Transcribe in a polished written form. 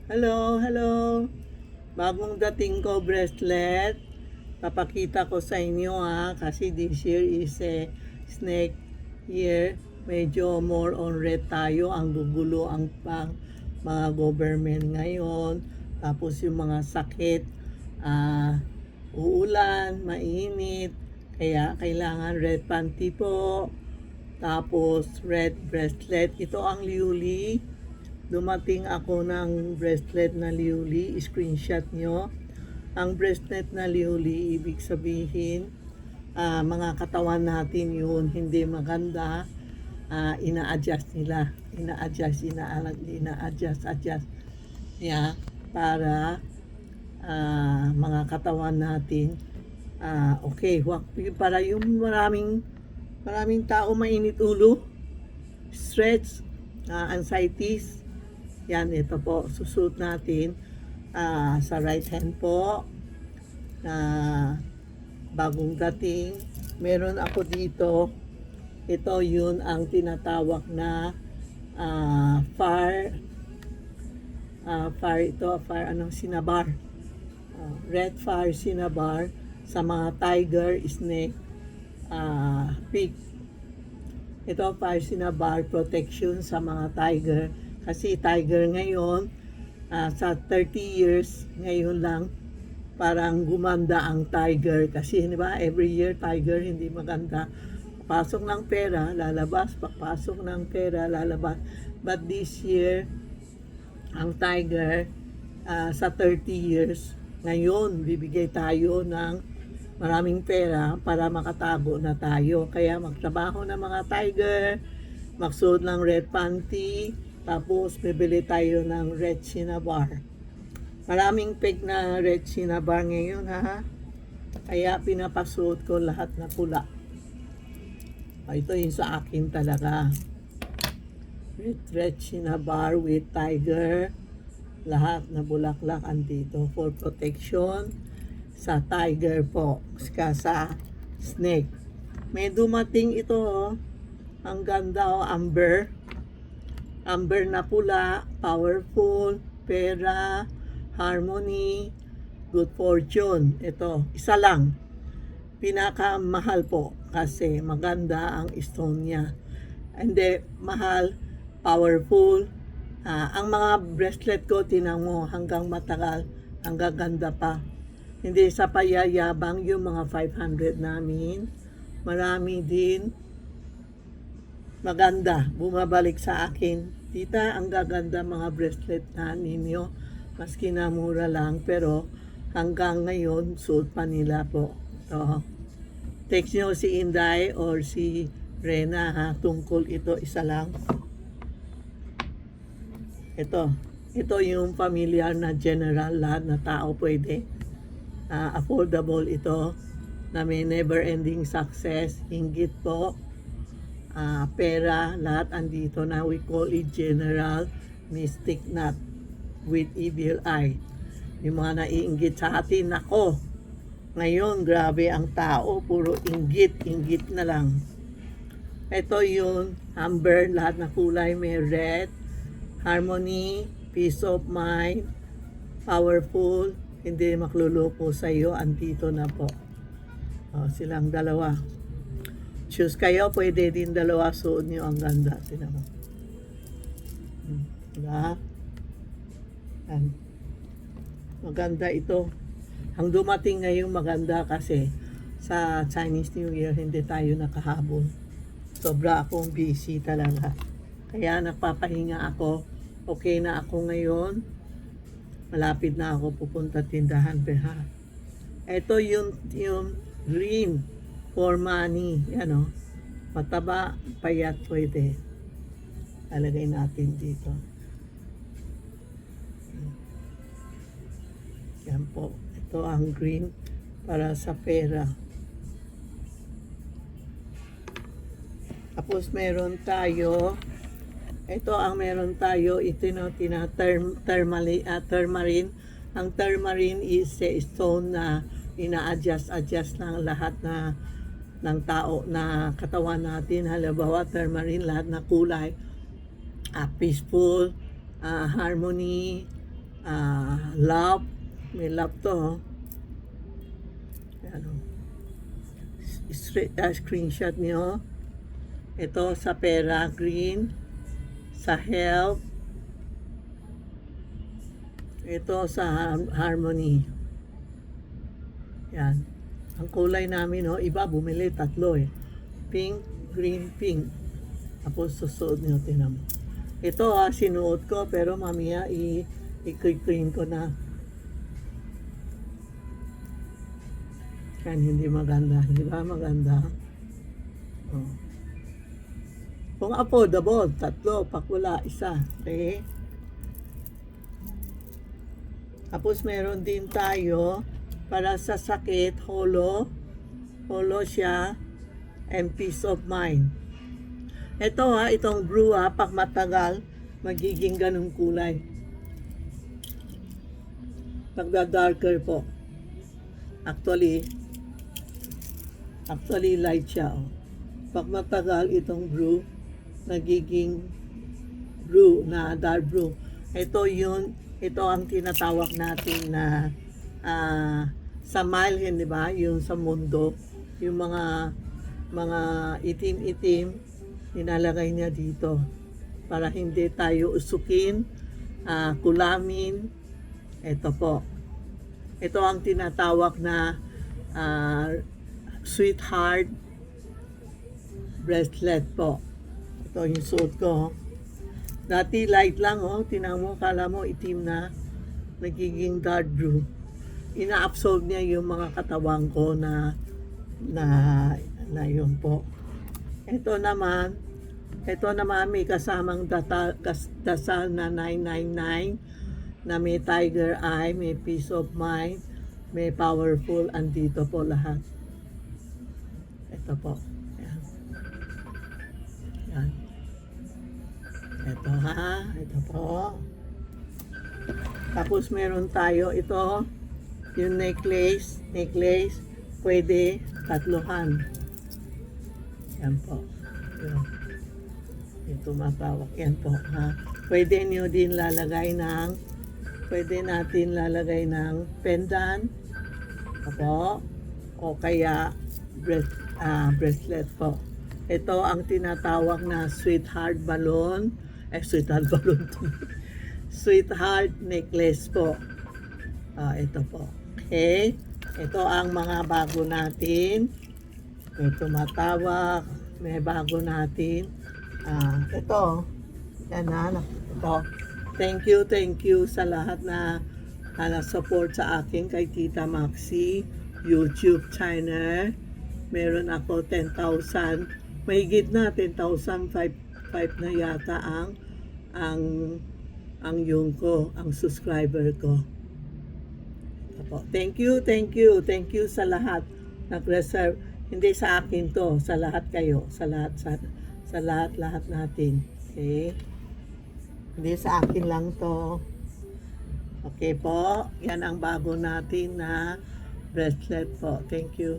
Hello, hello. Bagong dating ko bracelet. Papakita ko sa inyo kasi this year is a snake year. Medyo more on red tayo. Ang gugulo ang mga government ngayon. Tapos yung mga sakit, uulan, mainit. Kaya kailangan red panty po. Tapos red bracelet. Ito ang liuli. Dumating ako ng bracelet na liuli, screenshot nyo. Ang bracelet na liuli, ibig sabihin, mga katawan natin yun, hindi maganda, ina-adjust nila. Ina-adjust, yeah, para mga katawan natin, okay, para yung maraming tao mainit ulo, stress, anxieties. Yan, ito po, susuot natin sa right hand po na bagong dating. Meron ako dito, ito yun ang tinatawag na fire anong sinabar, red fire sinabar sa mga tiger, snake, pig. Ito fire sinabar protection sa mga tiger. Kasi tiger ngayon, sa 30 years, ngayon lang, parang gumanda ang tiger. Kasi, di ba, every year, tiger, hindi maganda. Papasok ng pera, lalabas. Papasok ng pera, lalabas. But this year, ang tiger, sa 30 years, ngayon, bibigay tayo ng maraming pera para makatago na tayo. Kaya magtrabaho ng mga tiger, magsuot ng red panty, tapos bibili tayo ng red cinnabar. Maraming peg na red cinnabar ngayon kaya pinapasuot ko lahat na pula. Ito yung sa akin talaga. Red cinnabar with tiger. Lahat na bulaklak andito for protection sa tiger po. Sa snake. May dumating ito ang ganda amber. Amber na pula, powerful, pera, harmony, good fortune. Ito, isa lang. Pinakamahal po kasi maganda ang stone niya. Hindi, mahal, powerful. Ang mga bracelet ko, tinang mo, hanggang matagal, hanggang ganda pa. Hindi sa payayabang yung mga 500 namin. Marami din maganda, bumabalik sa akin. Tita, ang gaganda mga bracelet na ninyo. Maski na mura lang, pero hanggang ngayon, suot pa nila po. So, text nyo si Inday or si Rena tungkol ito, isa lang. Ito yung familiar na general, lahat na tao pwede. Affordable ito, na may never ending success, hinggit po. Pera, lahat andito na. We call it general mystic knot with evil eye. Yung mga naiinggit sa atin, nako, ngayon grabe ang tao, puro inggit na lang. Ito yung amber, lahat na kulay, may red, harmony, peace of mind, powerful, hindi makluloko sa iyo, andito na po. Silang dalawa. Choose kayo, pwede din dalawa, suot nyo, ang ganda. Sila mo. Diba? Yan. Maganda ito. Ang dumating ngayong maganda kasi sa Chinese New Year, hindi tayo nakahabol. Sobra akong busy talaga. Kaya nagpapahinga ako. Okay na ako ngayon. Malapit na ako pupunta tindahan. Ito yung green for money, yan mataba, payat, pwede. Alagay natin dito. Yan po. Ito ang green para sa pera. Tapos meron tayo, ito ang meron tayo, ito thermarine. Ang thermarine is a stone na ina-adjust ng lahat ng tao na katawan natin. Halimbawa, thermarine, lahat na kulay, peaceful, harmony, love. May love to. Oh. Yan, oh. Screenshot nyo. Ito sa pera, green. Sa health. Ito sa harmony. Yan. Ang kulay namin, oh, iba bumili, 3 eh. Pink, green, pink. Tapos susuot nyo, tinan mo. Ito sinuot ko, pero mamaya i-clean ko na. Yan, hindi maganda. Hindi ba maganda? Oh. Kung affordable, 3, pakula, 1. Okay? Tapos meron din tayo para sa sakit, holo siya, and peace of mind. Ito itong brew pag matagal, magiging ganung kulay. Magda-darker po. Actually light siya. Oh. Pag matagal itong brew, nagiging brew na dark brew. Ito ang tinatawag natin na sa mile, di ba? Yung sa mundo, yung mga itim-itim, nilalagay niya dito para hindi tayo usukin, kulamin. Ito po. Ito ang tinatawag na sweetheart bracelet po. Ito yung suot ko. Dati light lang, tinan mo, kala mo itim na, nagiging dark blue. Ina-absorb niya yung mga katawan ko na yun po. Ito naman may kasamang dasal na 999 na may tiger eye, may peace of mind, may powerful, andito po lahat. Ito po. Yan. Yan. Ito ito po. Tapos meron tayo ito, yung necklace, pwede 3. Yan po. Yung tumatawag yan po. Pwede natin lalagay ng pendant, o kaya bracelet po. Ito ang tinatawag na sweetheart necklace po. Ito po. Okay. Ito ang mga bago natin. May tumatawag. May bago natin. Ito. Yan ito. Thank you sa lahat na support sa akin kay Tita Maxi YouTube channel. Meron ako 10,000. Mahigit na 10,005 na yata ang yung ko, ang subscriber ko. Thank you sa lahat nag-reserve. Hindi sa akin to, sa lahat kayo, sa lahat natin. Okay? Hindi sa akin lang to. Okay po, yan ang bago natin na bracelet po. Thank you.